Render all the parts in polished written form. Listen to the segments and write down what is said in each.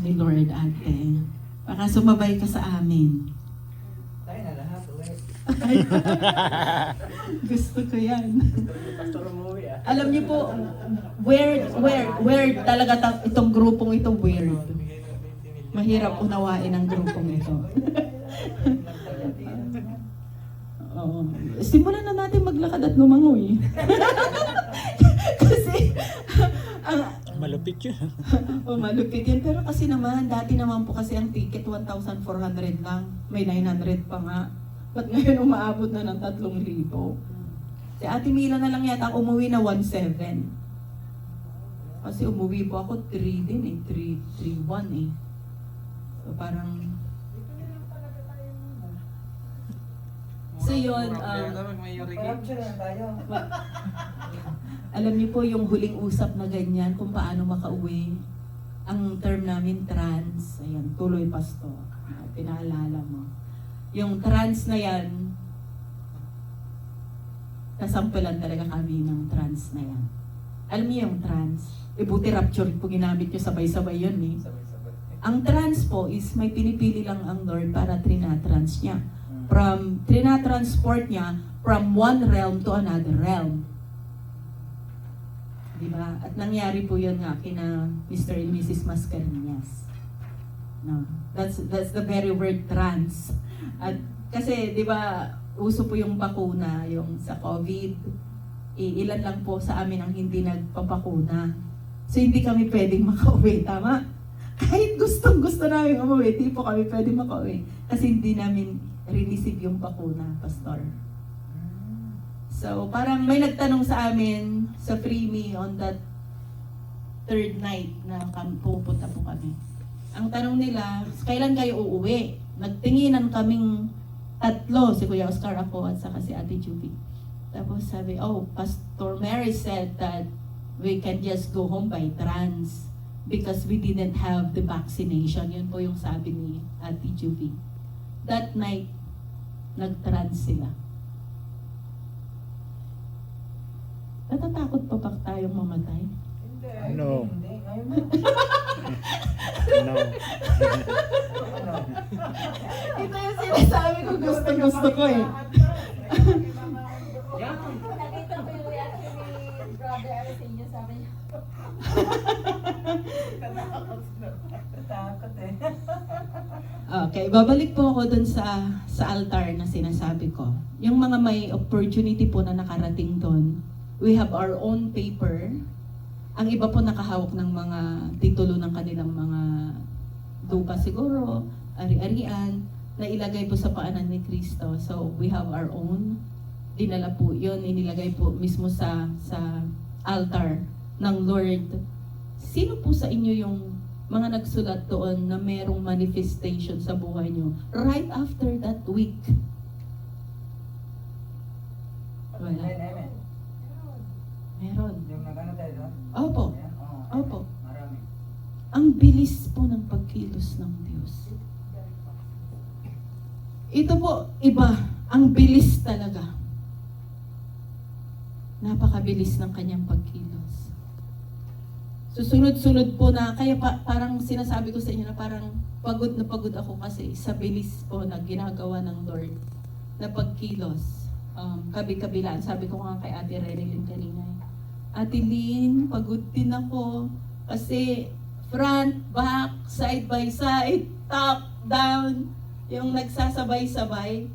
Ni Lord, ate. Baka sumabay ka sa amin. Tayo na lahat, uwi. Gusto ko yan. Pastor umuwi ah. Alam niyo po, weird talaga itong grupong ito, weird. Mahirap unawain ang grupong ito. Oo. Simulan na natin maglakad at lumangoy. Kasi, Malupit yun. malupit yun. Pero kasi naman, dati naman po kasi ang ticket 1,400 lang. May 900 pa nga. Ba't ngayon umaabot na ng 3,000? Si Ate Mila na lang yata umuwi na 1,700. Kasi umuwi po ako 3 din eh. 3,1 eh. So parang... So yun, Corruption na tayo. alam niyo po yung huling usap na ganyan kung paano makauwi. Ang term namin trans. Ayan, tuloy pastor. Pinaalala mo. Yung trans na yan, nasampulan talaga kami ng trans na yan. Alam niyo yung trans? Buti rapture po ginamit niyo sabay-sabay yun eh. Sabay-sabay. Ang trans po is may pinipili lang ang Lord para trinatrans niya. Trinatransport niya from one realm to another realm. Diba? At nangyari po yun nga kina Mr. and Mrs. Mascareñas. No, that's the very word trans. At kasi 'di ba, uso po yung bakuna, yung sa COVID. Ilan lang po sa amin ang hindi nagpapakuna. So hindi kami pwedeng makauwi, tama? Kahit gustong-gusto namin umuwi, di po kami pwedeng makauwi kasi hindi namin receive yung bakuna, pastor. So, parang may nagtanong sa amin sa Freeme on that third night na pupunta po kami. Ang tanong nila, kailan kayo uuwi? Nagtinginan kaming tatlo, si Kuya Oscar, ako, at saka si Ate Juby. Tapos sabi, Pastor Mary said that we can just go home by trans because we didn't have the vaccination. Yun po yung sabi ni Ate Juby. That night, nag-trans sila. Natatakot pa ba tayong mamatay? Hindi. No. Hindi. Ngayon na. No. Ano? Ito yung sinasabi ko, gusto ko eh. Yan. Nakita ko yung reaction ni Brother Arsenio, sabi niya. Natakot eh. Okay, babalik po ako dun sa altar na sinasabi ko. Yung mga may opportunity po na nakarating doon, we have our own paper. Ang iba po nakahawak ng mga titulo ng kanilang mga lupa siguro, ari-arian, na ilagay po sa paanan ni Kristo. So, we have our own. Dinala po yun, inilagay po mismo sa altar ng Lord. Sino po sa inyo yung mga nagsulat doon na merong manifestation sa buhay nyo right after that week? Wala. Amen. Meron. Yung nag-ano tayo doon? Opo. Yan? Oo. Opo. Marami. Ang bilis po ng pagkilos ng Diyos. Ito po, iba. Ang bilis talaga. Napakabilis ng kanyang pagkilos. Susunod-sunod po na, kaya parang sinasabi ko sa inyo na parang pagod na pagod ako kasi sa bilis po na ginagawa ng Lord na pagkilos. Kabi-kabilaan. Sabi ko nga kay Ate Renelyn kanina. Ate Lynn, pagod din ako kasi front, back, side by side, top, down, yung nagsasabay-sabay.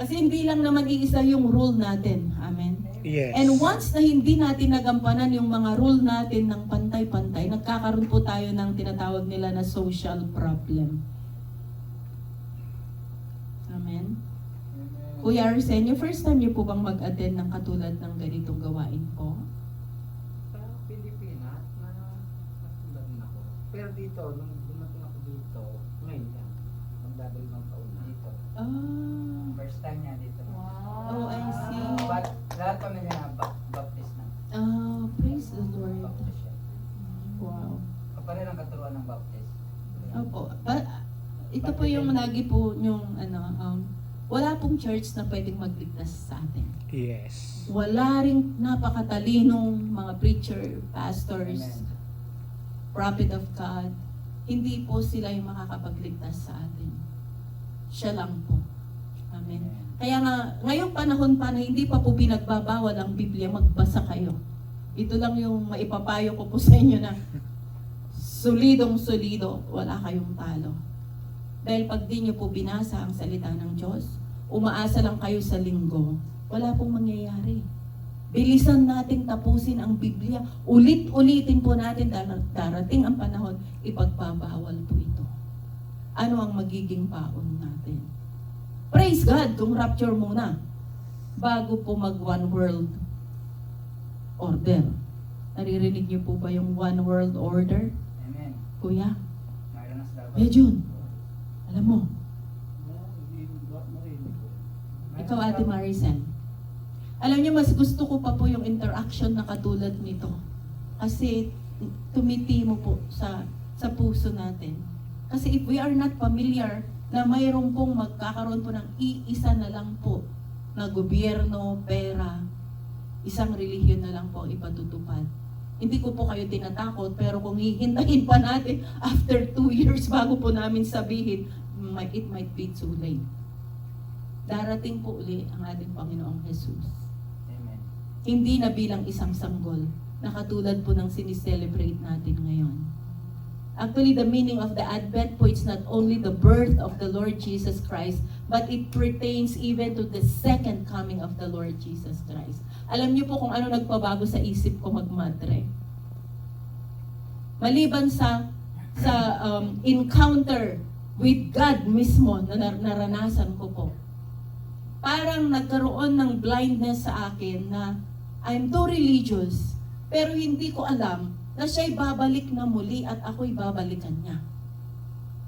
Kasi hindi lang naman iisa yung rule natin. Amen? Yes. And once na hindi natin nagampanan yung mga rule natin ng pantay-pantay, nagkakaroon po tayo ng tinatawag nila na social problem. Amen? Kuya Arsenio, first time niyo po bang mag-attend ng katulad ng ganitong gawain po? Sa Pilipinas, natulad na ako. Pero dito, nung dumating ako dito, ngayon yan. Magdadalawang taon na dito. First time niya dito. Oh, I see. But lahat kami niya baptist na. Praise the Lord. Baptist siya. Wow. Kapare ng katuruan ng baptist. Opo. Ito po yung lagi po yung wala pong church na pwedeng magligtas sa atin. Yes. Wala ring napakatalinong mga preacher, pastors, Amen. prophet of God, hindi po sila yung makakapagligtas sa atin. Siya lang po. Amen. Kaya nga, ngayong panahon pa na hindi pa po pinagbabawal ang Biblia, magbasa kayo. Ito lang yung maipapayo ko po sa inyo na solidong-solido, wala kayong talo. Dahil pag di nyo po binasa ang salita ng Diyos, umaasa lang kayo sa linggo, wala pong mangyayari. Bilisan nating tapusin ang Biblia. Ulit-ulitin po natin darating ang panahon, ipagbabawal po ito. Ano ang magiging paon natin? Praise God kung rapture muna bago po mag one world order. Naririnig niyo po ba yung one world order? Amen. Kuya, Naranas dapat. Kuya Jun, alam mo, ikaw Ate Maricel, alam niyo mas gusto ko pa po yung interaction na katulad nito. Kasi tumitimo po sa puso natin. Kasi if we are not familiar na mayroon pong magkakaroon po ng iisa na lang po na gobyerno, pera, isang relihiyon na lang po ang ipatutupad. Hindi ko po kayo tinatakot, pero kung hihintayin pa natin after 2 years bago po namin sabihin, it might be too late. Darating po uli ang ating Panginoong Jesus. Amen. Hindi na bilang isang sanggol, na katulad po ng sinicelebrate natin ngayon. Actually, the meaning of the Advent po is not only the birth of the Lord Jesus Christ, but it pertains even to the second coming of the Lord Jesus Christ. Alam niyo po kung ano nagpabago sa isip ko magmadre. Maliban sa encounter with God mismo na naranasan ko po, parang nagkaroon ng blindness sa akin na I'm too religious, pero hindi ko alam na siya'y babalik na muli at ako'y babalikan niya.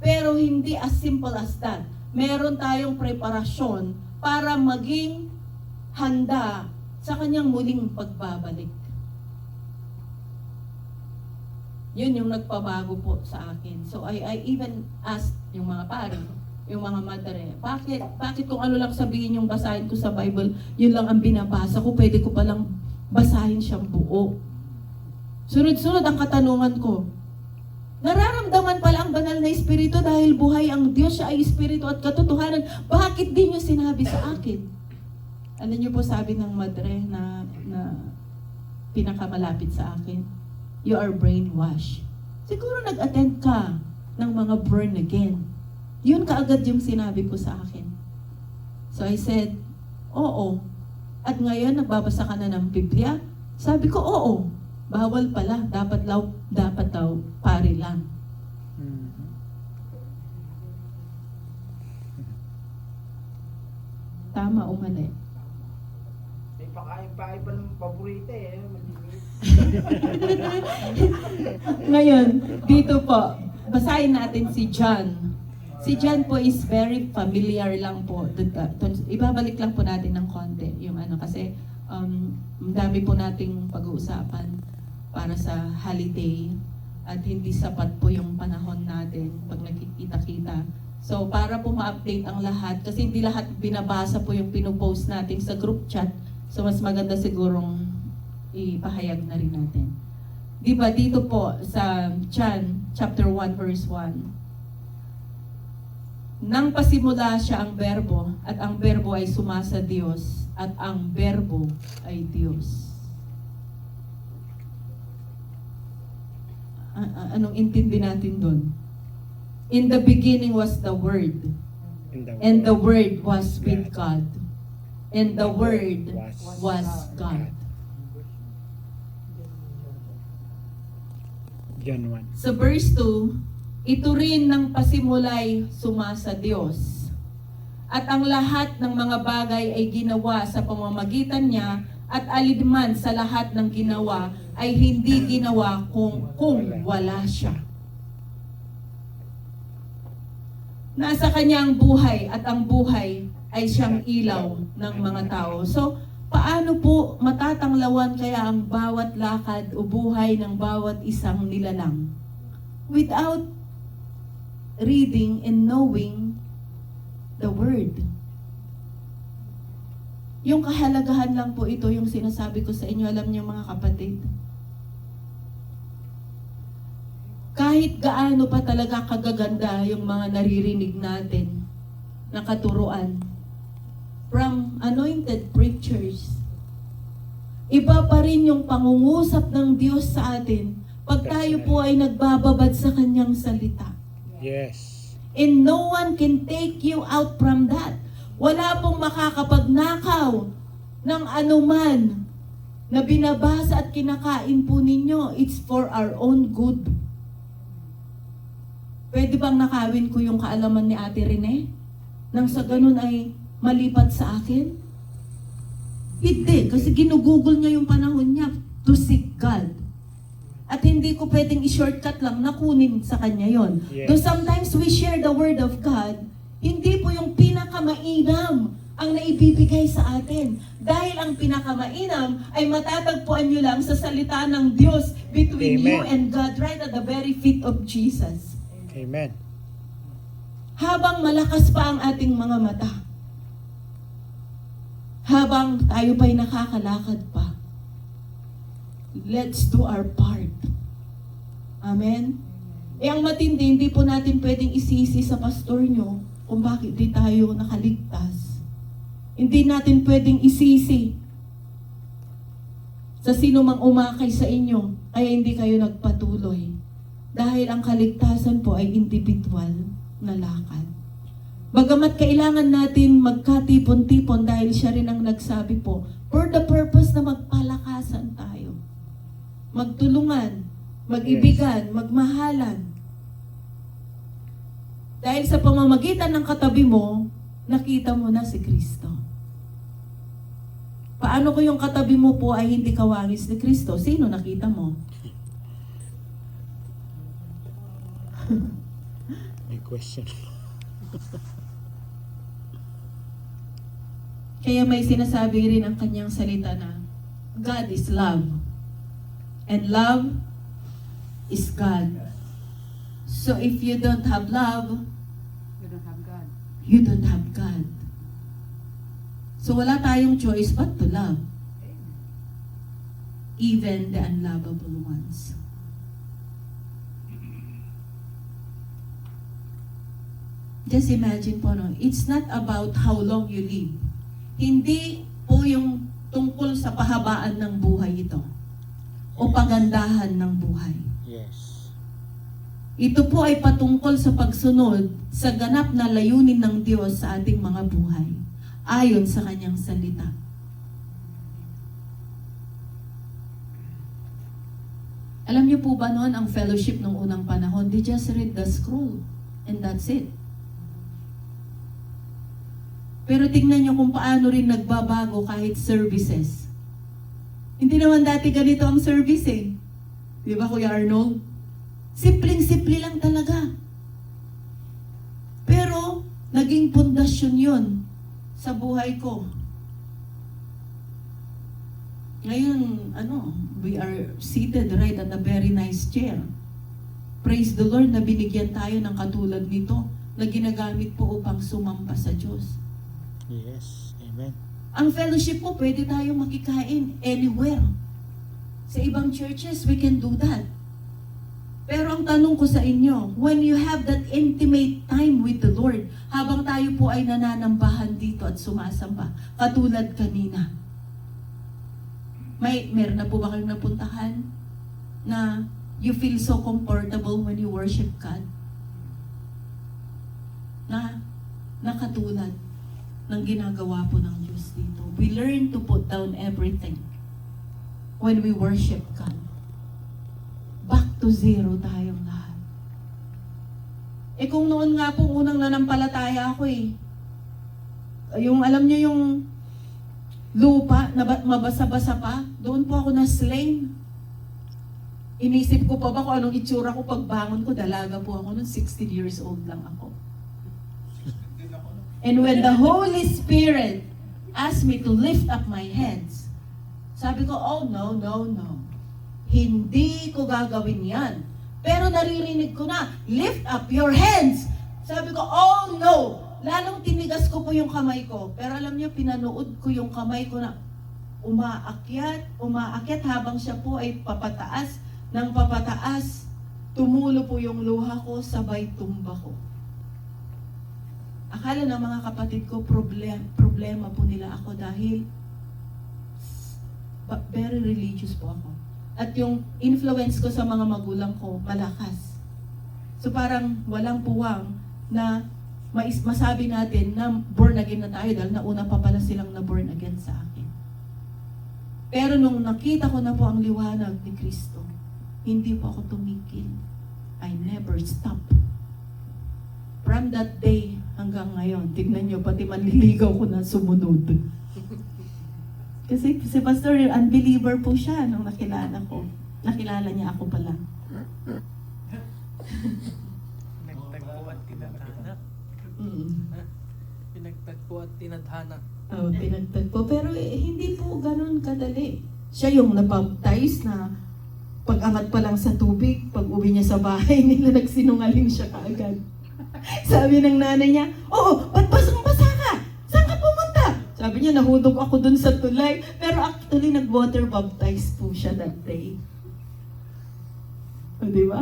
Pero hindi as simple as that. Meron tayong preparasyon para maging handa sa kanyang muling pagbabalik. Yun yung nagpabago po sa akin. So I even asked yung mga pare, yung mga madre, bakit kung ano lang sabihin yung basahin ko sa Bible, yun lang ang binabasa ko, pwede ko palang basahin siyang buo. Sunod-sunod ang katanungan ko. Nararamdaman pala ang banal na espiritu dahil buhay ang Diyos, siya ay espiritu at katotohanan. Bakit di niyo sinabi sa akin? Ano niyo po sabi ng madre na pinakamalapit sa akin? You are brainwashed. Siguro nag-attend ka ng mga born again. Yun kaagad yung sinabi po sa akin. So I said, oo. At ngayon nagbabasa ka na ng Biblia? Sabi ko, oo. Bawal pala, dapat daw pari lang. Tama o mali? May pakain-pain pa ng paborito eh. Malimit. Ngayon, dito po, basahin natin si John. Si John po is very familiar lang po. Ibabalik lang po natin ng konti yung kasi dami po nating pag-uusapan para sa holiday at hindi sapat po yung panahon natin pag nakikita-kita. So para po ma-update ang lahat, kasi hindi lahat binabasa po yung pinupost natin sa group chat, so mas maganda sigurong ipahayag na rin natin. Di ba dito po sa John chapter 1 verse 1, nang pasimula siya ang berbo, at ang berbo ay sumasa Diyos, at ang berbo ay Diyos. Anong intindi natin doon? In the beginning was the Word, and the Word was with God, and the Word was God. John 1. Sa verse 2, ito rin ng pasimulay sumasa Diyos. At ang lahat ng mga bagay ay ginawa sa pamamagitan niya, at alinman sa lahat ng ginawa ay hindi ginawa kung wala siya. Nasa kanya ang buhay, at ang buhay ay siyang ilaw ng mga tao. So, paano po matatanglawan kaya ang bawat lakad o buhay ng bawat isang nilalang without reading and knowing the Word? Yung kahalagahan lang po ito, yung sinasabi ko sa inyo, alam niyo mga kapatid. kahit gaano pa talaga kagaganda yung mga naririnig natin na katuruan from anointed preachers, iba pa rin yung pangungusap ng Diyos sa atin pag tayo po ay nagbababad sa Kanyang salita. Yes. And no one can take you out from that. Wala pong makakapagnakaw ng anuman na binabasa at kinakain po ninyo. It's for our own good. Pwede bang nakawin ko yung kaalaman ni Ate Rene? Nang sa ganun ay malipat sa akin? Hindi, kasi ginugugol niya yung panahon niya to seek God. At hindi ko pwedeng i-shortcut lang na kunin sa kanya yon. Yes. Though sometimes we share the word of God, hindi po yung pinakamainam ang naibibigay sa atin. Dahil ang pinakamainam ay matatagpuan nyo lang sa salita ng Diyos between Amen. you and God right at the very feet of Jesus. Amen. Habang malakas pa ang ating mga mata, habang tayo pa'y nakakalakad pa, let's do our part. Amen? Ang matindi, hindi po natin pwedeng isisi sa pastor nyo kung bakit di tayo nakaligtas. Hindi natin pwedeng isisi sa sino mang umakay sa inyo, kaya hindi kayo nagpatuloy. Dahil ang kaligtasan po ay individual na lakad. Bagamat kailangan natin magkatipon-tipon dahil siya rin ang nagsabi po, for the purpose na magpalakasan tayo. Magtulungan, mag-ibigan, magmahalan. Dahil sa pamamagitan ng katabi mo, nakita mo na si Kristo. Paano ko yung katabi mo po ay hindi kawangis ni Kristo? Sino nakita mo? May question. Kaya may sinasabi rin ang kanyang salita na God is love. And love is God. So if you don't have love, You don't have God. you don't have God. So wala tayong choice but to love. Even the unlovable ones. Just imagine po, no? It's not about how long you live. Hindi po yung tungkol sa pahabaan ng buhay ito o pagandahan ng buhay. Yes. Ito po ay patungkol sa pagsunod sa ganap na layunin ng Diyos sa ating mga buhay ayon sa kanyang salita. Alam niyo po ba noon ang fellowship ng unang panahon? They just read the scroll and that's it. Pero tingnan niyo kung paano rin nagbabago kahit services. Hindi naman dati ganito ang service eh. Di ba, Kuya Arnold? Simpleng-simple lang talaga. Pero, naging pundasyon yun sa buhay ko. Ngayon, we are seated right on a very nice chair. Praise the Lord na binigyan tayo ng katulad nito na ginagamit po upang sumamba sa Diyos. Yes. Amen. Ang fellowship po, pwede tayong makikain anywhere. Sa ibang churches, we can do that. Pero ang tanong ko sa inyo, when you have that intimate time with the Lord, habang tayo po ay nananambahan dito at sumasamba, katulad kanina, meron na po ba kayong napuntahan na you feel so comfortable when you worship God? Na katulad ng ginagawa po ng Diyos dito. We learn to put down everything when we worship God. Back to zero tayong lahat. Kung noon nga po unang nanampalataya ako yung alam niyo yung lupa na mabasa-basa pa, doon po ako na-slain. Inisip ko pa ba kung anong itsura ko pagbangon ko, dalaga po ako noon, 16 years old lang ako. And when the Holy Spirit asked me to lift up my hands, sabi ko, oh no. Hindi ko gagawin yan. Pero naririnig ko na, lift up your hands. Sabi ko, oh no. Lalong tinigas ko po yung kamay ko. Pero alam niyo, pinanood ko yung kamay ko na umaakyat habang siya po ay papataas ng papataas Tumulo po yung luha ko, sabay tumba ko. Akala ng mga kapatid ko, problema po nila ako dahil very religious po ako. At yung influence ko sa mga magulang ko, malakas. So parang walang puwang na masabi natin na born again na tayo dahil nauna pa pala silang na born again sa akin. Pero nung nakita ko na po ang liwanag ni Kristo, hindi po ako tumigil. I never stop. From that day hanggang ngayon, tignan nyo, pati manliligaw ko na sumunod. Kasi si Pastor, unbeliever po siya nung nakilala ko. Nakilala niya ako pala. Pinagtagpo at tinadhana. Mm. Pinagtagpo at tinadhana. Oh, pinagtagpo. Pero hindi po ganun kadali. Siya yung nabaptize na pag-angat pa lang sa tubig, pag uwi niya sa bahay nila, nagsinungaling siya kaagad. Sabi ng nanay niya, "Oo, ba't basang-basa ka? Saan ka pumunta?" Sabi niya, "Nahudog ako dun sa tulay." Pero actually, nag-water baptize po siya that day. O, di ba?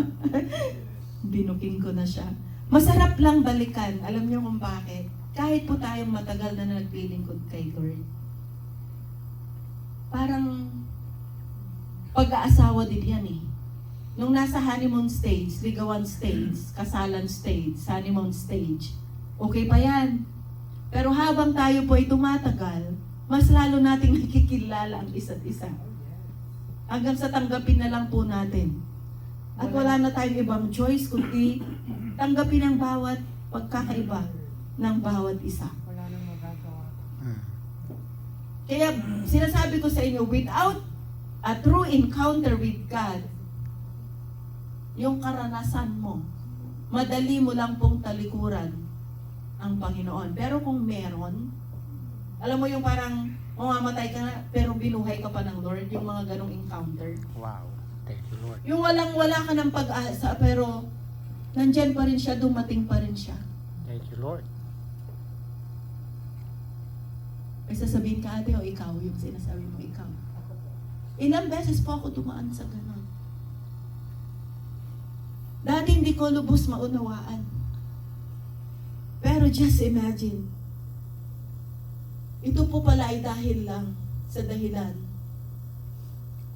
Binuking ko na siya. Masarap lang balikan. Alam niyo kung bakit? Kahit po tayong matagal na naglilingkod kay Lord. Parang pag-aasawa din yan eh. Nung nasa honeymoon stage, ligawan stage, kasalan stage, honeymoon stage, okay pa yan. Pero habang tayo po ay tumatagal, mas lalo nating nakikilala ang isa't isa. Hanggang sa tanggapin na lang po natin. At wala na tayong ibang choice kundi tanggapin ang bawat pagkakaiba ng bawat isa. Wala nang magagawa. Kaya sinasabi ko sa inyo, without a true encounter with God, yung karanasan mo, madali mo lang pong talikuran ang Panginoon. Pero kung meron, alam mo yung parang mamamatay ka na, pero binuhay ka pa ng Lord, yung mga ganong encounter. Wow. Thank you, Lord. Yung wala ka ng pag-asa, pero nandyan pa rin siya, dumating pa rin siya. Thank you, Lord. May sasabihin ka, ate, o ikaw, yung sinasabi mo, ikaw. Ilang beses po ako dumaan sa ganon. Dati hindi ko lubos maunawaan. Pero just imagine, ito po pala ay dahil lang sa dahilan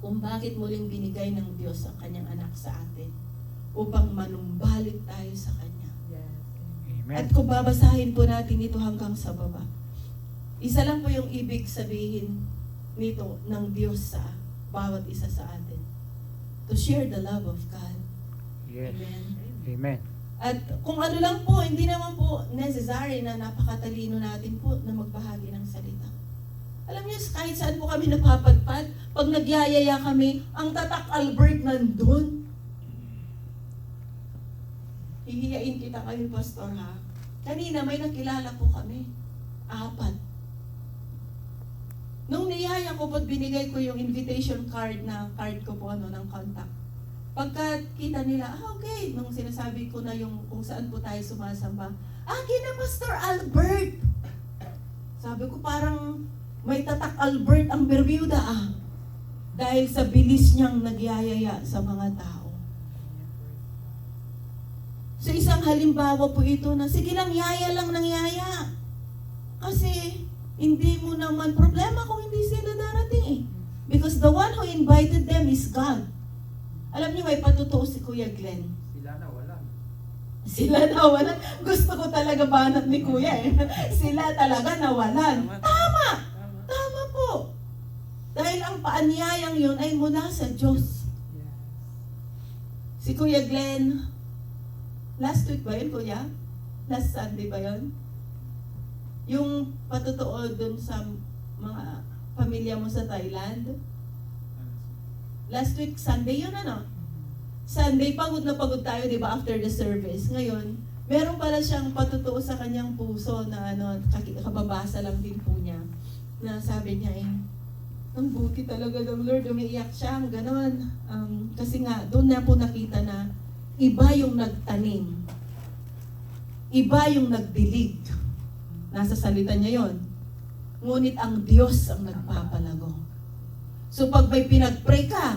kung bakit muling binigay ng Diyos ang kanyang anak sa atin upang manumbalik tayo sa Kanya. Yes. Amen. At kung babasahin po natin ito hanggang sa baba, isa lang po yung ibig sabihin nito ng Diyos sa bawat isa sa atin. To share the love of God. Yes. Amen. Amen. At kung ano lang po, hindi naman po necessary na napakatalino natin po na magbahagi ng salita. Alam niyo, kahit saan po kami napapadpad, pag nagyayaya kami, ang tatak Albert nandun. Hihiyain kita kami, Pastor, ha? Kanina may nakilala po kami. 4. Nung niyaya ko po't binigay ko yung invitation card na card ko po ng contact. Pagka kita nila, okay, nung sinasabi ko na yung kung saan po tayo sumasamba, kina Pastor Albert. Sabi ko parang may tatak Albert ang Bermuda dahil sa bilis niyang nagyayaya sa mga tao. So isang halimbawa po ito na sige lang, yaya lang ng yaya. Kasi hindi mo naman problema kung hindi sila darating eh. Because the one who invited them is God. Alam niyo, may patutuo si Kuya Glenn. Sila na wala. Sila nawalan. Gusto ko talaga banat ni Kuya eh. Sila talaga nawalan. Tama! Tama po. Dahil ang paanyayang yun ay mula sa Diyos. Yes. Si Kuya Glenn, last week ba yun, Kuya? Last Sunday ba yun? Yung patutuo dun sa mga pamilya mo sa Thailand. Last week, Sunday yun Sunday, pagod na pagod tayo, di ba, after the service. Ngayon, meron pala siyang patutuo sa kanyang puso na kababasa lang din po niya. Na sabi niya ang buti talaga ng Lord, umiiyak siya, ganon. Kasi nga, doon na po nakita na iba yung nagtanim. Iba yung nagdilig. Nasa salita niya yon. Ngunit ang Diyos ang nagpapalago. So pag may pinag-pray ka,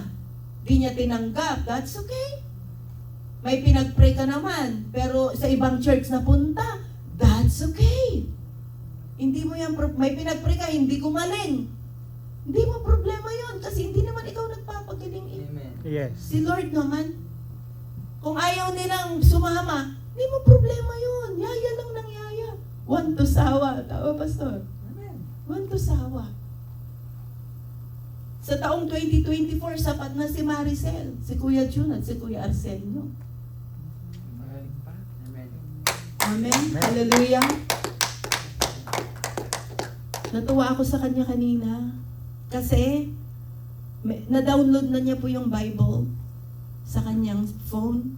di niya tinanggap, that's okay. May pinag-pray ka naman, pero sa ibang church na punta, that's okay. Hindi mo yan, may pinag-pray ka, hindi gumaling. Hindi mo problema yon kasi hindi naman ikaw nagpapagaling eh. Amen. Yes. Si Lord naman, kung ayaw nilang sumama, hindi mo problema yun. Yaya lang ng yaya. One to sawa. Tama, Pastor? Amen. One to sawa. Sa taong 2024, sapat na si Maricel, si Kuya Jun at si Kuya Arsenio. Magaling pa. Amen. Amen. Hallelujah. Natuwa ako sa kanya kanina kasi na-download na niya po yung Bible sa kanyang phone.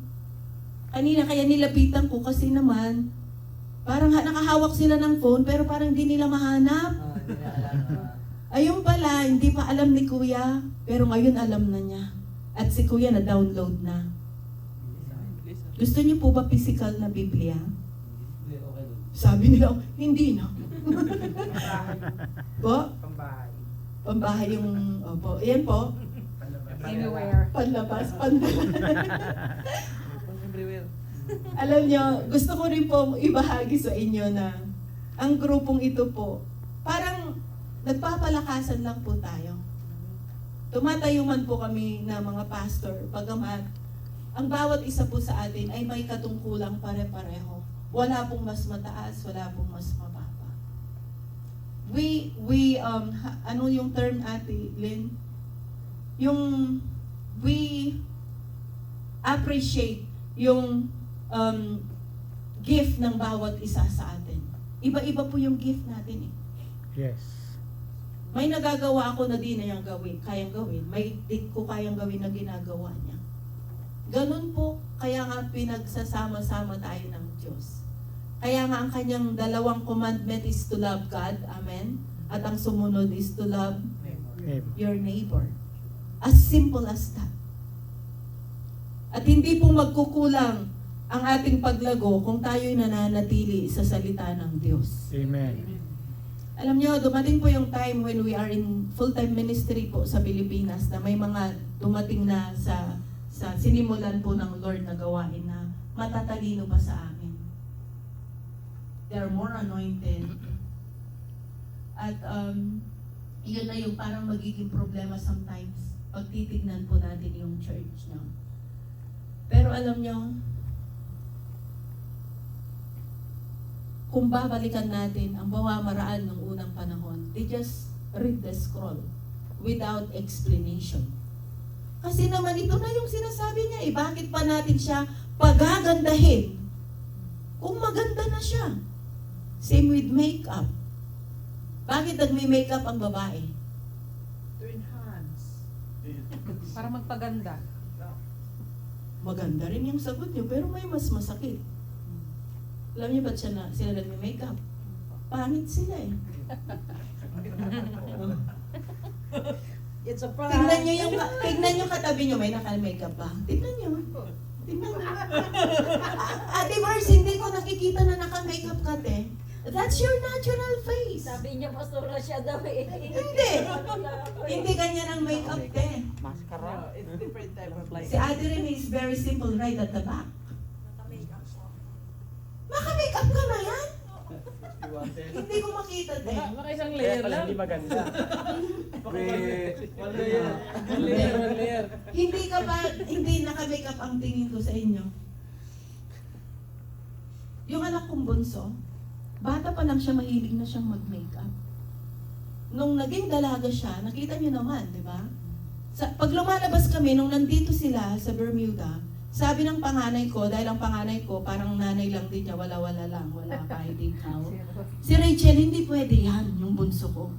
Kanina kaya nilapitan ko kasi naman parang nakahawak sila ng phone pero parang hindi nila mahanap. Hindi na alam. Ayun pala, hindi pa alam ni Kuya pero ngayon alam na niya. At si Kuya na-download na. Gusto niyo po ba physical na Biblia? Okay. Sabi nila, hindi na. Pambahay. Po? Pambahay. Pambahay yung, opo, ayan po, Anywhere. panlabas, pandala. Everywhere. Alam nyo, gusto ko rin po ibahagi sa inyo na ang grupong ito po, parang nagpapalakasan lang po tayo. Tumatayo man po kami na mga pastor, bagamat ang bawat isa po sa atin ay may katungkulang pare-pareho. Wala pong mas mataas, wala pong mas mababa. Ano yung term, Ate Lynn? Yung we appreciate yung gift ng bawat isa sa atin. Iba-iba po yung gift natin eh. Yes. May nagagawa ako na di na yung kayang gawin. May di ko kayang gawin na ginagawa niya. Ganun po, kaya nga pinagsasama-sama tayo ng Diyos. Kaya nga ang kanyang dalawang commandment is to love God, amen? At ang sumunod is to love Amen. your neighbor. As simple as that. At hindi po magkukulang ang ating paglago kung tayo'y nananatili sa salita ng Diyos. Amen. Alam nyo, dumating po yung time when we are in full-time ministry po sa Pilipinas na may mga dumating na sa sinimulan po ng Lord na gawain na matatalino pa sa amin. They are more anointed. At yun na yung parang magiging problema sometimes pag titignan po natin yung church. No? Pero alam nyo, kung babalikan natin ang bawamaraan ng unang panahon, they just read the scroll without explanation. Kasi naman ito na yung sinasabi niya, bakit pa natin siya pagagandahin kung maganda na siya? Same with makeup. Bakit nagme-makeup ang babae? To enhance. Para magpaganda. Maganda rin yung sagot niyo, pero may mas masakit. Alam niyo ba't sila nagme-makeup? Pangit sila eh. It's a prank. Tignan niyo katabi niyo, may naka-makeup ba? Tignan niyo. Tignan niyo. Ate Mars, hindi ko nakikita na naka-makeup ka, te. That's your natural face. Sabi niya, pastor na siya daw eh. Hindi. Hindi ganyan ang makeup, te. Mascara. It's different type of light. Si Ate Rene is very simple right at the back. Naka-makeup ka na yan? Hindi ko makita, te. Baka isang layer lang. Hindi maganda. One layer. Hindi naka-makeup ang tingin ko sa inyo. Yung anak kong bunso, bata pa lang siya, mahilig na siyang mag-makeup. Nung naging dalaga siya, nakita niyo naman, di ba? Pag lumalabas kami, nung nandito sila sa Bermuda, sabi ng panganay ko, dahil ang panganay ko, parang nanay lang din niya, wala-wala lang, wala kahit ikaw. Si Rachel, hindi pwede yan, yung bunso ko.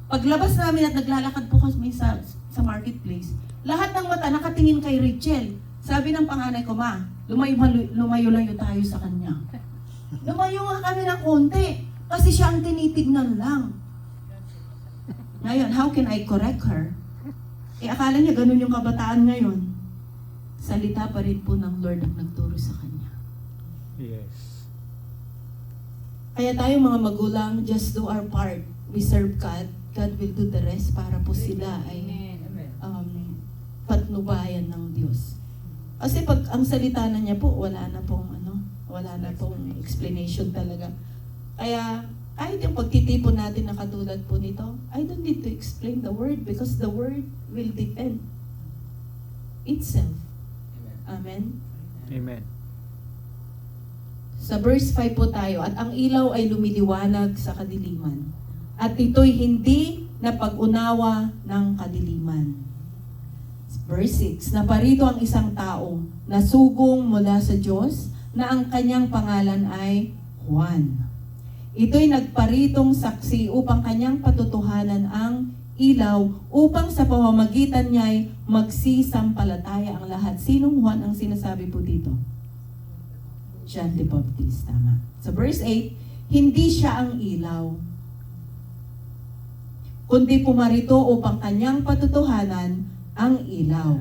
Paglabas namin at naglalakad po kami sa marketplace, lahat ng mata nakatingin kay Rachel. Sabi ng panganay ko, ma, lumayo-layo tayo sa kanya. Lumayo nga kami ng konti, kasi siya ang tinitignan lang. Ngayon, how can I correct her? Akala niya ganun yung kabataan ngayon. Salita pa rin po ng Lord ang nagturo sa kanya. Yes. Kaya tayo mga magulang, just do our part. We serve God. God will do the rest para po sila ay patnubayan ng Diyos. Kasi pag ang salita na niya po, wala na pong explanation talaga. Kaya, kahit yung pagtitipon natin na katulad po nito, I don't need to explain the word because the word will defend itself. Amen? Amen. Sa verse 5 po tayo, at ang ilaw ay lumiliwanag sa kadiliman, at ito'y hindi napag-unawa ng kadiliman. Verse 6, naparito ang isang tao na sugong mula sa Diyos na ang kanyang pangalan ay Juan. Ito'y nagparitong saksi upang kanyang patutuhanan ang ilaw upang sa pamamagitan niya'y magsisampalataya ang lahat. Sinong Juan ang sinasabi po dito? John the Baptist, tama. Sa verse 8, hindi siya ang ilaw, kundi pumarito upang kanyang patutuhanan ang ilaw.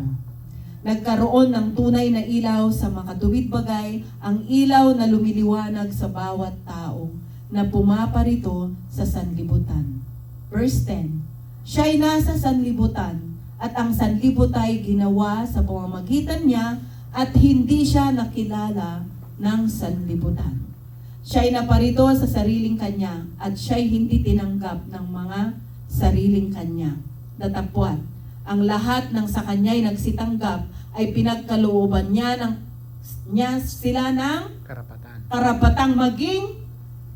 Nagkaroon ng tunay na ilaw sa makatuwid bagay, ang ilaw na lumiliwanag sa bawat tao na pumaparito sa sanlibutan. Verse 10, siya'y nasa sanlibutan at ang sanlibut ay ginawa sa pamamagitan niya at hindi siya nakilala ng sanlibutan. Siya'y naparito sa sariling kanya at siya'y hindi tinanggap ng mga sariling kanya. Datapwat, ang lahat ng sa kanya'y nagsitanggap ay pinagkalooban niya sila ng karapatang maging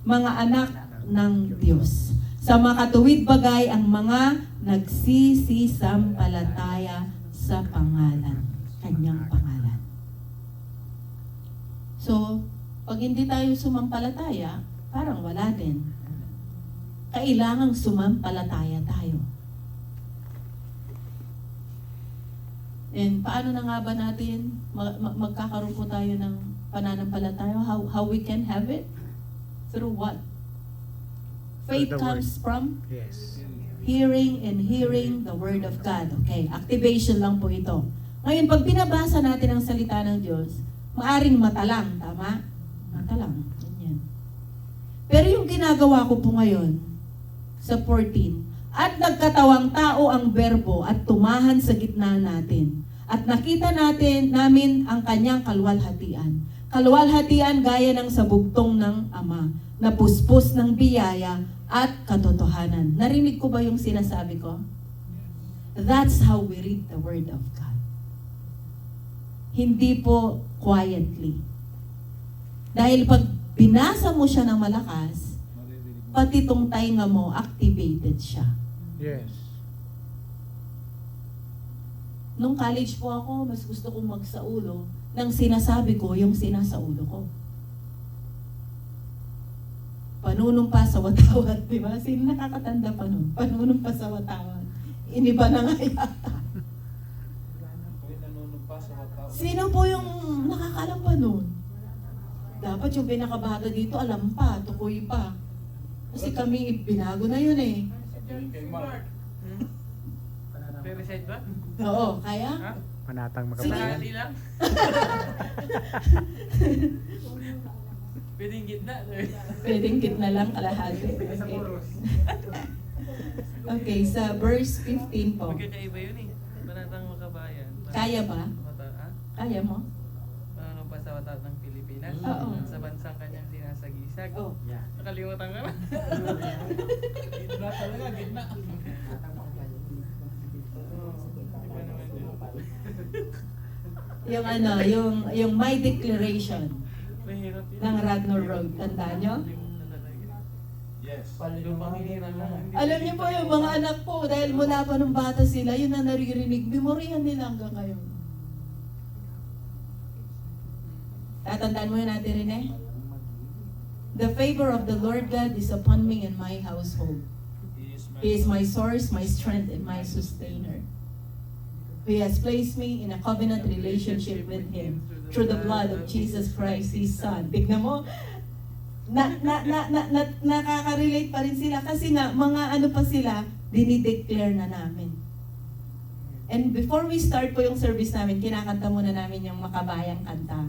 mga anak ng Diyos. Sa makatuwid bagay ang mga nagsisisampalataya sa pangalan, kanyang pangalan. So, pag hindi tayo sumampalataya, parang wala din. Kailangang sumampalataya tayo. And paano na nga ba natin magkakaroon po tayo ng pananampalataya? How we can have it? Through what? Faith Through the comes from Yes. hearing and hearing the Word of God. Okay, activation lang po ito. Ngayon, pag binabasa natin ang salita ng Diyos, maaring mata lang, tama? Mata lang, ganyan. Pero yung ginagawa ko po ngayon, sa 14, at nagkatawang tao ang berbo at tumahan sa gitna natin. At nakita namin ang kanyang kalwalhatian. Kalwalhatian gaya ng sabugtong ng Ama, na puspos ng biyaya at katotohanan. Narinig ko ba yung sinasabi ko? That's how we read the Word of God. Hindi po quietly. Dahil pag binasa mo siya ng malakas, pati tong tainga mo, activated siya. Yes. Nung college po ako, mas gusto kong magsaulo nang sinasabi ko yung sinasaulo ko. Panunumpa sa watawat, di ba? Sino nakakatanda pa nun? Panunumpa sa watawat. Iniba na nga yata. Sino po yung nakakalam pa nun? Dapat yung pinakabata dito, alam pa, tukoy pa. Kasi kami, binago na yun eh. Pero-side ba? Oo, kaya? Ha? Panatang Sige. makabayan. Kalahati lang? Pwedeng gitna. Pwedeng gitna lang kalahati. Okay. Okay, sa verse 15 po. Magkakaiba yun eh. Panatang makabayan. Kaya ba? Ha? Kaya mo? Ano pa sa watat ng Pilipinas? Oo. Sa bansang kanyang sinasagisag. Oh. Nakalimutan ka na. Gitna talaga, gitna. Iba naman yun. Yung ano, yung My Declaration Mahirap yun. ng Radnor Road. Tandaan nyo? Nakalimutan talaga. Yes. Yung paminira lang. hindi Alam niyo po yung mga anak ko, dahil mula pa nung bata sila, yun na naririnig, memoryahan nila hanggang ngayon. Tatandaan mo yun natin rin eh? The favor of the Lord God is upon me and my household. He is my source, my strength, and my sustainer. He has placed me in a covenant relationship with Him through the blood of Jesus Christ, His Son. Tignan mo, nakaka-relate pa rin sila kasi nga, mga ano pa sila, dinideclare na namin. And before we start po yung service namin, kinakanta muna namin yung makabayang kanta.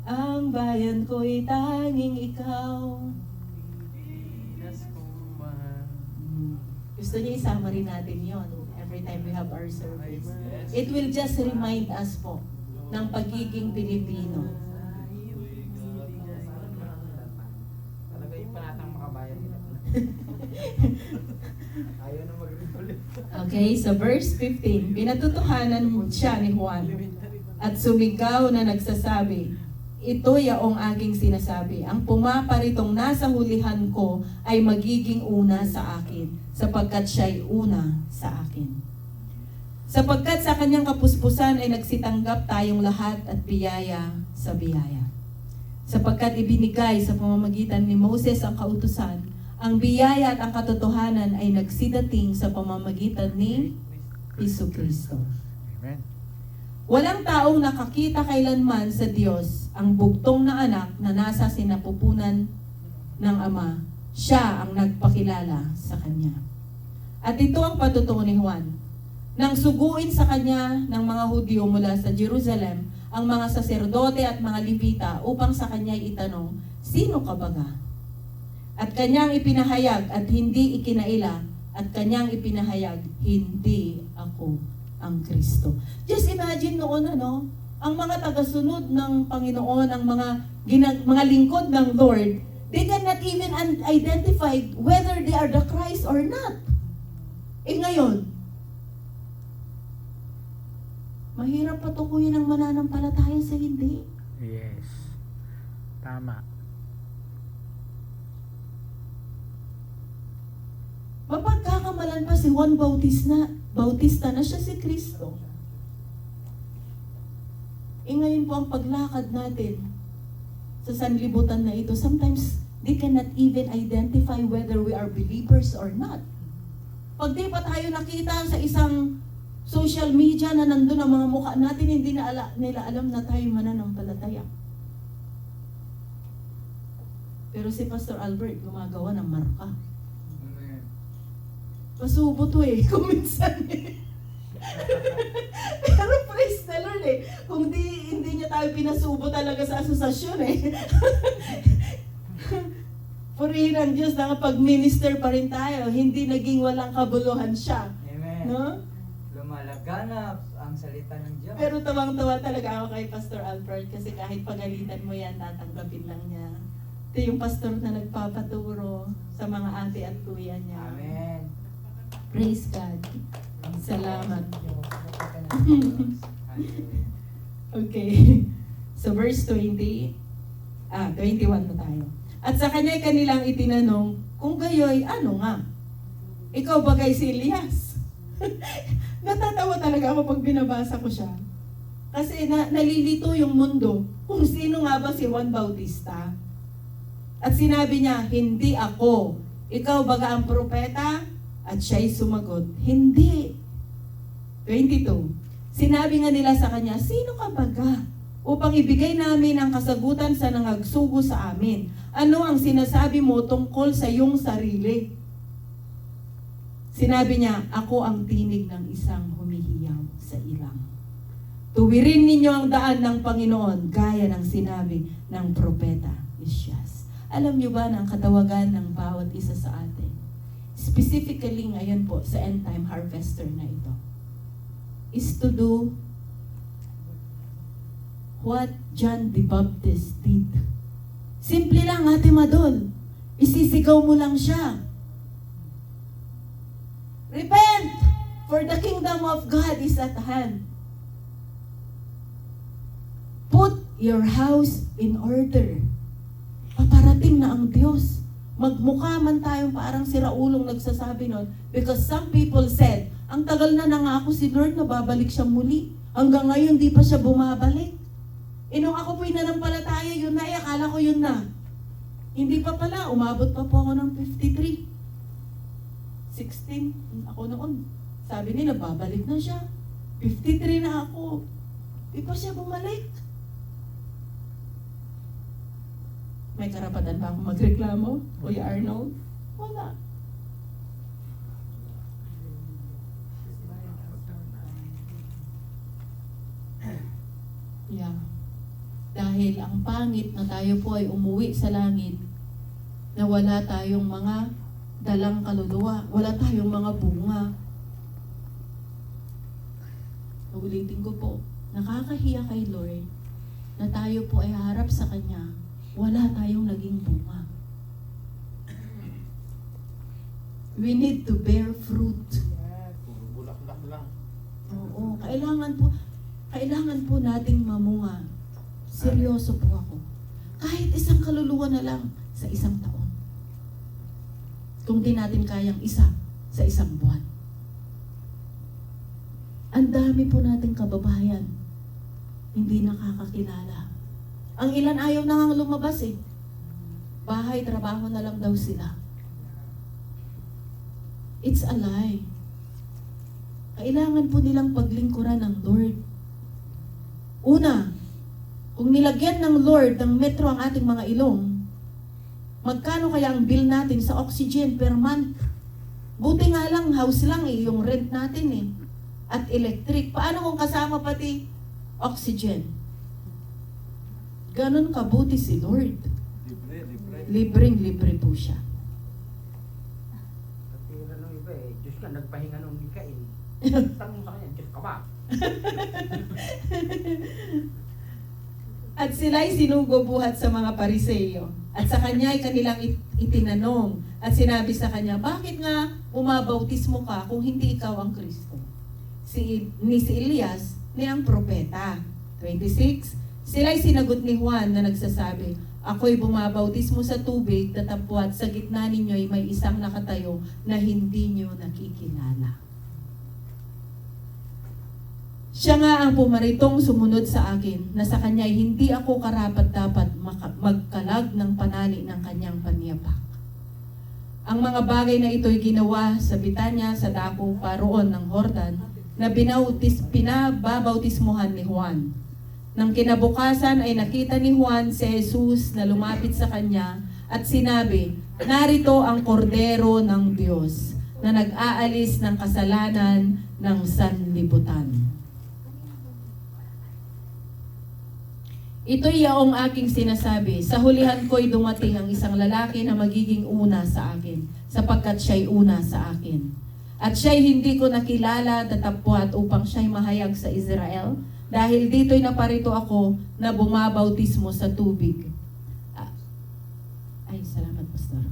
Ang bayan ko'y tanging ikaw. Pinas kong mahal. Gusto niya isama rin natin yon every time we have our service. Yes. It will just remind us po ng pagiging Pilipino. Talaga yung panatang makabayan nila. Ayaw na mag-ulit. Okay, sa verse 15, pinatutuhanan siya ni Juan at sumigaw na nagsasabi, ito yaong aking sinasabi, ang pumaparitong nasa hulihan ko ay magiging una sa akin, sapagkat siya'y una sa akin. Sapagkat sa kanyang kapuspusan ay nagsitanggap tayong lahat at biyaya sa biyaya. Sapagkat ibinigay sa pamamagitan ni Moses ang kautusan, ang biyaya at ang katotohanan ay nagsidating sa pamamagitan ni Jesucristo. Amen. Walang taong nakakita kailanman sa Diyos ang bugtong na anak na nasa sinapupunan ng Ama. Siya ang nagpakilala sa Kanya. At ito ang patutuo ni Juan. Nang suguin sa Kanya ng mga Hudyo mula sa Jerusalem, ang mga saserdote at mga Levita upang sa Kanya itanong, sino ka baga? At Kanyang ipinahayag at hindi ikinaila, at Kanyang ipinahayag, hindi ako ang Kristo. Just imagine noon, ang mga tagasunod ng Panginoon, ang mga lingkod ng Lord, they cannot even identify whether they are the Christ or not. Ngayon, mahirap patukuyin ang mananampalataya sa hindi. Yes. Tama. Mapagkakamalan pa si Juan Bautista na siya si Kristo. Ngayon po ang paglakad natin sa sanlibutan na ito, sometimes they cannot even identify whether we are believers or not. Pag di pa tayo nakita sa isang social media na nandun ang mga mukha natin, hindi na nila alam na tayo mananampalataya. Pero si Pastor Albert gumagawa ng marka. Pasubo to kung minsan Pero praise the Lord Kung hindi niya tayo pinasubo talaga sa asosasyon Purihin ang Diyos na pag-minister pa rin tayo, hindi naging walang kabuluhan siya. Amen. No? Lumalaganap ang salita ng Diyos. Pero tawang-tawa talaga ako kay Pastor Albert kasi kahit pagalitan mo yan, tatanggapin lang niya. Ito yung pastor na nagpapaturo sa mga ate at kuya niya. Amen. Praise God. Salamat. Okay. So verse 21 na tayo. At sa kanya'y kanilang itinanong, kung gayoy, ano nga? Ikaw bagay si Elias? Natatawa talaga ako pag binabasa ko siya. Kasi nalilito yung mundo kung sino nga ba si Juan Bautista. At sinabi niya, hindi ako. Ikaw baga ang propeta? At siya'y sumagot, hindi. 22. Sinabi nga nila sa kanya, sino ka baga? Upang ibigay namin ang kasagutan sa nangagsugo sa amin. Ano ang sinasabi mo tungkol sa iyong sarili? Sinabi niya, ako ang tinig ng isang humihiyaw sa ilang. Tuwirin ninyo ang daan ng Panginoon, gaya ng sinabi ng propeta Isyas. Alam niyo ba na ang katawagan ng bawat isa sa atin, specifically ngayon po sa end time harvester na ito, is to do what John the Baptist did. Simple lang, Ate Madol. Isisigaw mo lang siya. Repent! For the kingdom of God is at hand. Put your house in order. Paparating na ang Diyos. Magmukha man tayong parang si Raulong nagsasabi nun, because some people said, ang tagal na nangako si Lord na babalik siya muli. Hanggang ngayon di pa siya bumabalik. Nung ako po'y nanampalataya, yun na akala ko yun na. Hindi pa pala, umabot pa po ako ng 53. 16, ako noon. Sabi nila, babalik na siya. 53 na ako. Di pa siya bumalik. May karapatan ba akong magreklamo? Kuya Arnold? Wala. Yeah. Dahil ang pangit na tayo po ay umuwi sa langit na wala tayong mga dalang kaluluwa, wala tayong mga bunga. Ulitin ko po, Nakakahiya kay Lord na tayo po ay harap sa Kanya, wala tayong naging bunga. We need to bear fruit. Puro bulaklak lang. Oo, kailangan po nating mamunga. Seryoso po ako. Kahit isang kaluluwa na lang sa isang taon. Kung di natin kayang isa sa isang buwan. Ang dami po nating kababayan hindi nakakakilala. Ang ilan ayaw na nga lumabas eh. Bahay, trabaho na lang daw sila. It's a lie. Kailangan po nilang paglingkuran ng Lord. Una, kung nilagyan ng Lord ng metro ang ating mga ilong, magkano kaya ang bill natin sa oxygen per month? Buti nga lang, house lang eh, yung rent natin eh. At electric. Paano kung kasama pati oxygen? Ganon kabuti si Lord. Libreng-libre po siya. Katira ng iba eh, Diyos ka, nagpahinga nung Mikael. Tanong sa kanya, Diyos ka ba? At sila'y sinugo buhat sa mga Pariseyo. At sa kanya ay kanilang itinanong. At sinabi sa kanya, bakit nga bumabautismo ka kung hindi ikaw ang Kristo? Si Elias ni ang propeta. 26. Sila'y sinagot ni Juan na nagsasabi, ako'y bumabautismo sa tubig, tatapwat sa gitna ninyo'y may isang nakatayo na hindi nyo nakikilala. Siya nga ang pumaritong sumunod sa akin, na sa kanya'y hindi ako karapat-dapat magkalag ng panali ng kanyang panyapak. Ang mga bagay na ito'y ginawa sa Bitanya, sa dako paroon ng Jordan, na pinababautismuhan ni Juan. Nang kinabukasan ay nakita ni Juan si Jesus na lumapit sa kanya at sinabi, narito ang kordero ng Diyos na nag-aalis ng kasalanan ng sanlibutan. Ito'y yaong aking sinasabi, sa hulihan ko'y dumating ang isang lalaki na magiging una sa akin, sapagkat siya'y una sa akin. At siya'y hindi ko nakilala, tatapwat upang siya'y mahayag sa Israel, dahil dito'y naparito ako na bumabautismo sa tubig. Ay, salamat, Pastor.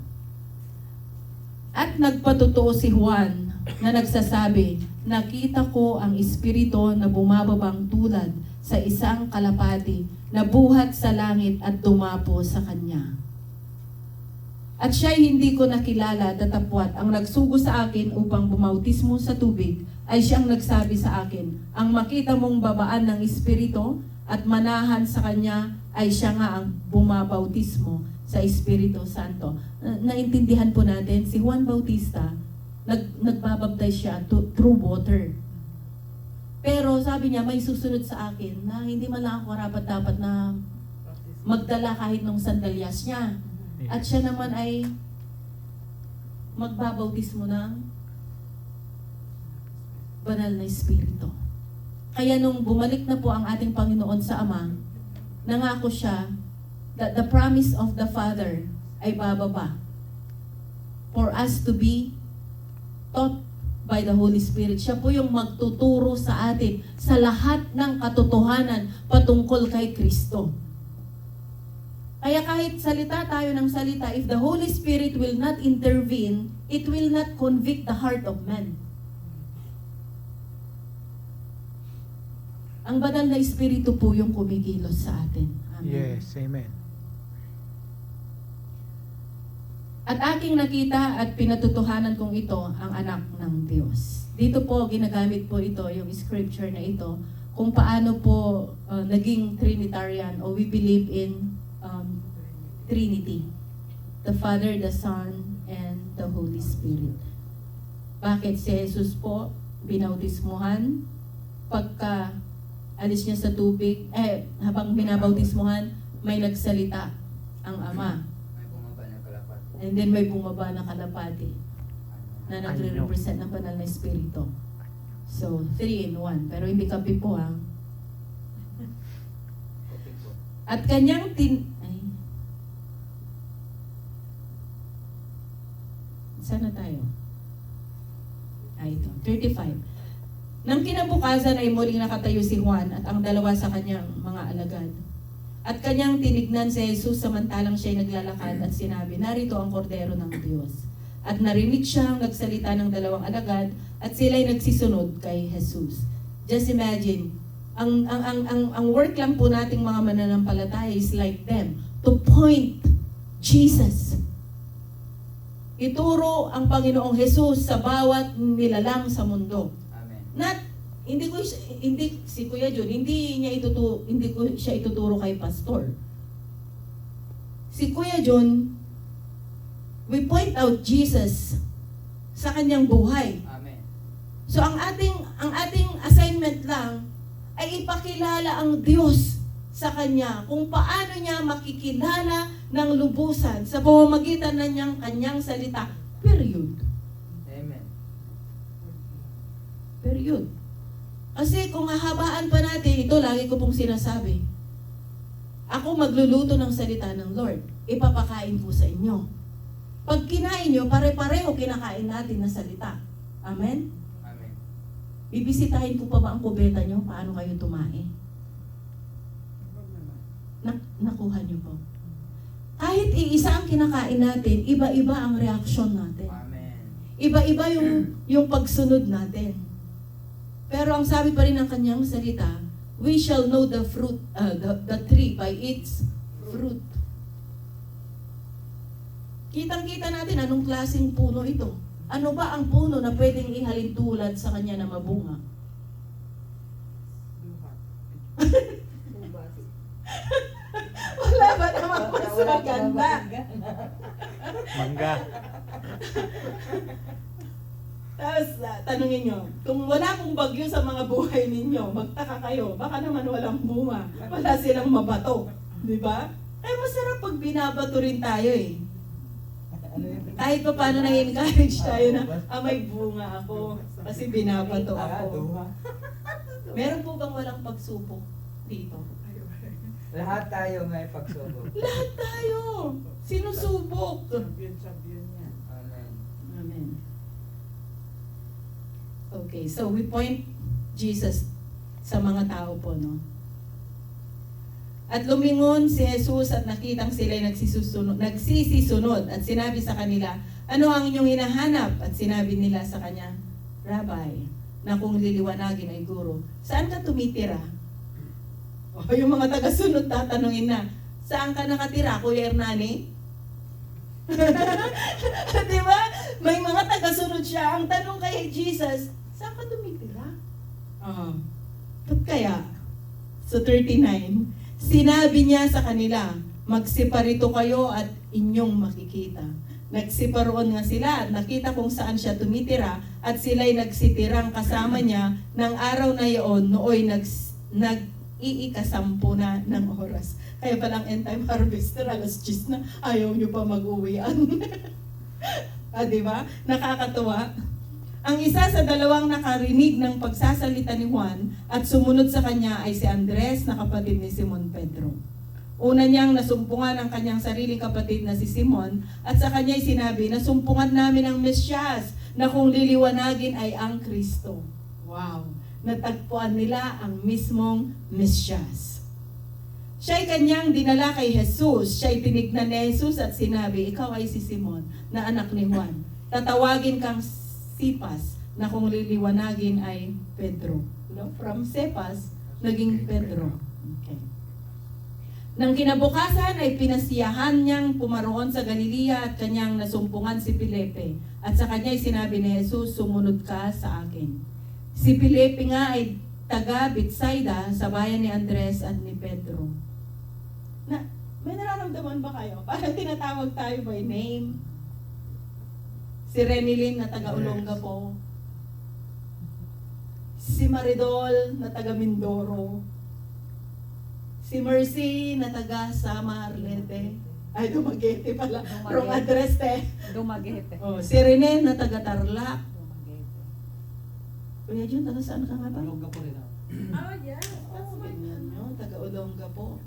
At nagpatotoo si Juan na nagsasabi, nakita ko ang Espiritu na bumababang tulad sa isang kalapati na buhat sa langit at dumapo sa kanya. At siya'y hindi ko nakilala, tatapwat ang nagsugo sa akin upang bumautismo sa tubig ay siyang nagsabi sa akin, ang makita mong babaan ng Espiritu at manahan sa kanya ay siya nga ang bumabautismo sa Espiritu Santo. Naintindihan po natin, si Juan Bautista, nagbabaptize siya through water. Pero sabi niya, may susunod sa akin na hindi man lang ako dapat na magdala kahit nung sandalyas niya. At siya naman ay magbabautismo ng banal na Espiritu. Kaya nung bumalik na po ang ating Panginoon sa Ama, nangako siya that the promise of the Father ay bababa for us to be taught by the Holy Spirit. Siya po yung magtuturo sa atin sa lahat ng katotohanan patungkol kay Kristo. Kaya kahit salita tayo ng salita, if the Holy Spirit will not intervene, it will not convict the heart of man. Ang banal na Espiritu po yung kumikilos sa atin. Amen. Yes, amen. At aking nakita at pinatutuhanan kong ito ang anak ng Diyos. Dito po ginagamit po ito, yung scripture na ito, kung paano po naging Trinitarian o we believe in Trinity. The Father, the Son, and the Holy Spirit. Bakit si Jesus po binautismuhan? Pagka alis niya sa tubig, habang binabautismuhan, may nagsalita ang Ama. May bumaba na kalapat. And then may bumaba na kalapati na nagre-represent ng banal na Espiritu. So, 3 in 1. Pero hindi kape po ha. Kopit po. At kanyang sana tayo? Ito. 35. Nang kinabukasan ay muling nakatayo si Juan at ang dalawa sa kanyang mga alagad. At kanyang tinignan si Jesus samantalang siya'y naglalakad at sinabi, narito ang kordero ng Diyos. At narinig siyang nagsalita ng dalawang alagad at sila'y nagsisunod kay Jesus. Just imagine, ang work lang po nating mga mananampalataya is like them, to point Jesus. Ituro ang Panginoong Jesus sa bawat nilalang sa mundo. Amen. Hindi si Kuya John, hindi ko siya ituturo kay pastor. Si Kuya John, we point out Jesus sa kanyang buhay. Amen. So ang ating assignment lang ay ipakilala ang Diyos sa kanya kung paano niya makikilala ng lubusan sa pamamagitan ng kanyang salita. Period. Amen. Period. Kasi kung hahabaan pa natin, ito lagi ko pong sinasabi. Ako magluluto ng salita ng Lord. Ipapakain ko sa inyo. Pag kinain nyo, pare-pareho kinakain natin na salita. Amen? Amen. Bibisitahin ko pa ba ang kubeta nyo? Paano kayo tumae? Nakuha nyo po. Kahit iisa ang kinakain natin, iba-iba ang reaksyon natin. Amen. Iba-iba yung pagsunod natin. Pero ang sabi pa rin ng kanyang salita, we shall know the fruit, the tree by its fruit. Kitang-kita natin anong klaseng puno ito. Ano ba ang puno na pwedeng ihalin tulad sa kanya na mabunga? Wala ba naman mas maganda? Mangga. Tapos, tanungin nyo, kung wala pong bagyo sa mga buhay ninyo, magtaka kayo, baka naman walang bunga, wala silang mabato. Di ba? Eh, masarap pag binabato rin tayo eh. Kahit pa paano na-encourage tayo na, may bunga ako, kasi binabato ako. Meron po bang walang pagsubok dito? Lahat tayo may pagsubok. Lahat tayo! Sinusubok! Champion yan. Amen. Amen. Okay, so we point Jesus sa mga tao po, no? At lumingon si Jesus at nakitang sila'y nagsisisunod at sinabi sa kanila, ano ang inyong hinahanap? At sinabi nila sa kanya, Rabbi, na kung liliwanagin ay guro, saan ka tumitira? O yung mga taga-sunod tatanungin na, saan ka nakatira, Kuya Hernani? Di ba? May mga taga-sunod siya. Ang tanong kay Jesus, saan ka tumitira? Ba't kaya? So 39, sinabi niya sa kanila, magsiparito kayo at inyong makikita. Nagsiparoon nga sila at nakita kung saan siya tumitira at sila'y nagsitirang kasama niya ng araw na iyon nooy nag-iikasampu na ng oras. Kaya palang end time harvester, alas 10 na, ayaw nyo pa mag-uwian. Di ba? Nakakatuwa. Ang isa sa dalawang nakarinig ng pagsasalita ni Juan at sumunod sa kanya ay si Andres na kapatid ni Simon Pedro. Una niyang nasumpungan ang kanyang sariling kapatid na si Simon at sa kanya'y sinabi, nasumpungan namin ang Mesyas na kung liliwanagin ay ang Kristo. Wow! Natagpuan nila ang mismong Mesyas. Siya'y kanyang dinala kay Jesus. Siya'y tinignan ni Jesus at sinabi, ikaw ay si Simon na anak ni Juan. Tatawagin kang Cephas na kung liliwanagin ay Pedro. From Cephas, naging Pedro. Okay. Nang kinabukasan ay pinasiyahan niyang pumaroon sa Galilea at kanyang nasumpungan si Felipe. At sa kanya ay sinabi ni Jesus, sumunod ka sa akin. Si Felipe nga ay taga Bethsaida sa bayan ni Andres at ni Pedro. May nararamdaman ba kayo? Parang tinatawag tayo by name. Si Renilyn na taga Olongapo. Si Maridol na taga Mindoro. Si Mercy na taga Sama Arlete. Ay, Dumaguete pala. Dumaguete. Wrong address, te. Dumaguete. Oh, si Rene na taga Tarlac. Dumaguete. Kuya Jun, taga saan ka nga ba? Olongapo rin ako. Oh, yes. That's my Ganyan nyo, taga Olongapo.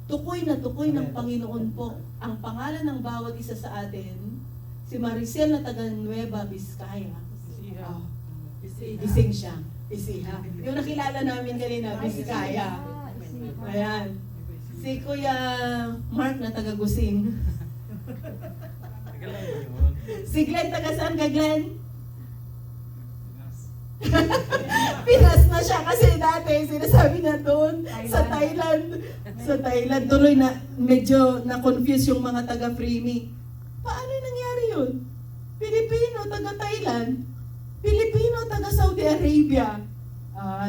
Tukoy na tukoy ng Panginoon po. Ang pangalan ng bawat isa sa atin, si Maricel na taga Nueva Vizcaya. Isiha. Oh, gising siya. Isiha. Yung nakilala namin kanina, Biskaya. Ayan. Si Kuya Mark na taga Gusing. Tagal lang yun. Si Glenn, taga saan ka, Glenn? Pinas na siya kasi dati sinasabi niya doon sa Thailand. Sa Thailand, tuloy na medyo na-confuse yung mga taga-Freemy. Paano nangyari yun? Pilipino, taga Thailand. Pilipino, taga Saudi Arabia.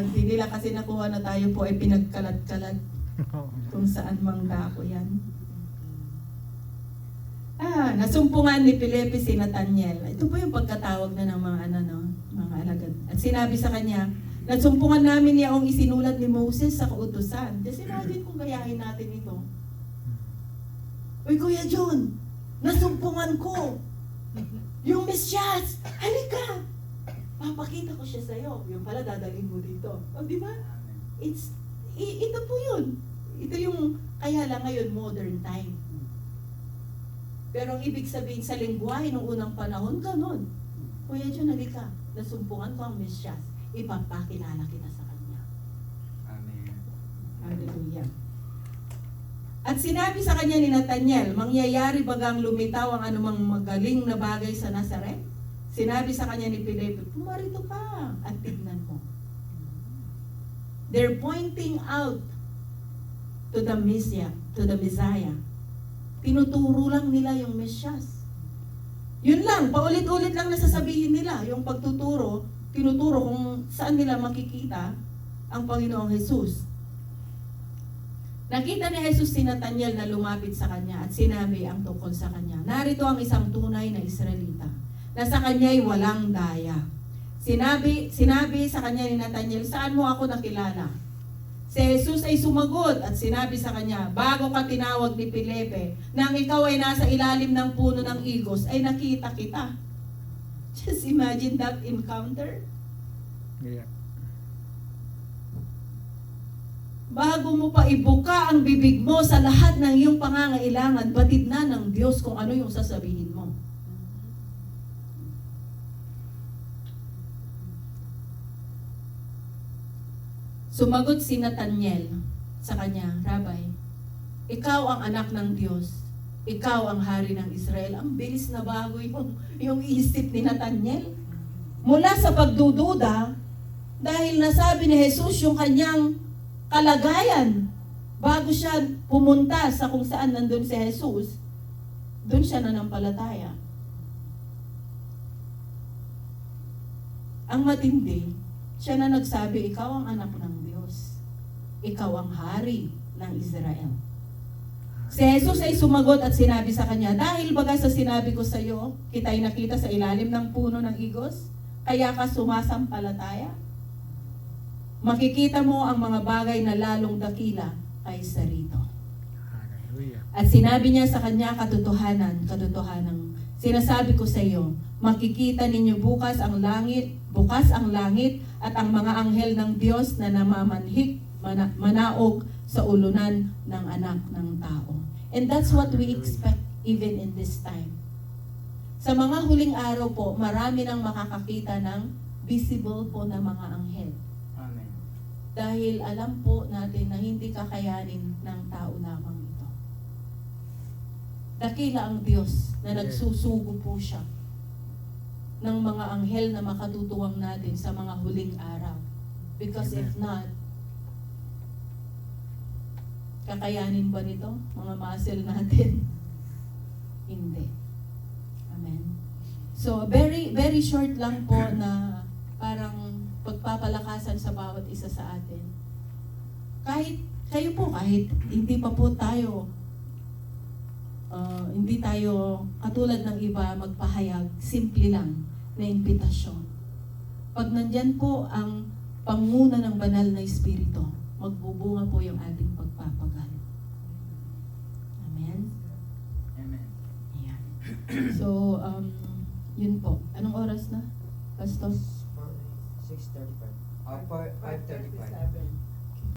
Hindi nila kasi nakuha na tayo po ay pinagkalat-kalat kung saan mang dako yan. Nasumpungan ni Felipe si Nathaniel. Ito po yung pagkatawag na ng mga mga alagad. At sinabi sa kanya, nasumpungan namin yaong isinulat ni Moses sa kautusan. Kasi imagine kung gayahin natin ito. Uy, Kuya John, nasumpungan ko. Yung Mesyas, halika. Papakita ko siya sa'yo. Yung pala, dadalhin mo dito. O, di ba? Ito po yun. Ito yung, kaya lang ngayon, modern time. Pero ang ibig sabihin sa lingwahe ng unang panahon, ganun. Kuya John, halika. Nasumpungan ko ang Mesyas. Ipapakilala kita sa kanya. Amen. Hallelujah. At sinabi sa kanya ni Nathaniel, mangyayari bagang lumitaw ang anumang magaling na bagay sa Nazaret? Sinabi sa kanya ni Felipe, pumarito ka at tignan mo. They're pointing out to the Messiah. Tinuturo lang nila yung Mesyas. Yun lang, paulit-ulit lang nasasabihin nila. Yung pagtuturo, tinuturo kung saan nila makikita ang Panginoong Jesus. Nakita ni Jesus si Nathaniel na lumapit sa kanya at sinabi ang tungkol sa kanya. Narito ang isang tunay na Israelita na sa kanya'y walang daya. Sinabi sa kanya ni Nathaniel, saan mo ako nakilala? Si Jesus ay sumagot at sinabi sa kanya, bago ka tinawag ni Felipe, nang ikaw ay nasa ilalim ng puno ng igos, ay nakita kita. Just imagine that encounter. Yeah. Bago mo pa ibuka ang bibig mo sa lahat ng iyong pangangailangan, batid na ng Diyos kung ano yung sasabihin mo. Sumagot si Nathaniel sa kanya, Rabbi, ikaw ang anak ng Diyos. Ikaw ang hari ng Israel. Ang bilis na bago yung isip ni Nathaniel. Mula sa pagdududa, dahil nasabi ni Jesus yung kanyang kalagayan, bago siya pumunta sa kung saan nandun si Jesus, doon siya nanampalataya. Ang matindi, siya na nagsabi, ikaw ang anak ng Diyos. Ikaw ang hari ng Israel. Si Jesus ay sumagot at sinabi sa kanya, dahil baga sa sinabi ko sa iyo, kita'y nakita sa ilalim ng puno ng igos, kaya ka sumasampalataya? Makikita mo ang mga bagay na lalong dakila kaysa rito. Hallelujah. At sinabi niya sa kanya, katotohanan, sinasabi ko sa iyo, makikita ninyo bukas ang langit at ang mga anghel ng Diyos na namamanhik, manaog sa ulunan ng anak ng tao. And that's what we expect even in this time. Sa mga huling araw po, marami nang makakakita ng visible po na mga anghel. Amen. Dahil alam po natin na hindi kakayanin ng tao lamang ito. Dakila ang Diyos na nagsusugo po siya ng mga anghel na makatutuwang natin sa mga huling araw. Because if not, kakayanin ba nito, mga muscle natin? Hindi. Amen. So, very, very short lang po na parang pagpapalakasan sa bawat isa sa atin. Kahit hindi pa po tayo, hindi tayo katulad ng iba magpahayag, simple lang na imbitasyon. Pag nandyan po ang panguna ng banal na Espiritu, magbubunga po yung ating pagpapagal. Amen? Amen. Ayan. So, yun po. Anong oras na, Pastor? 6:35. 5:35.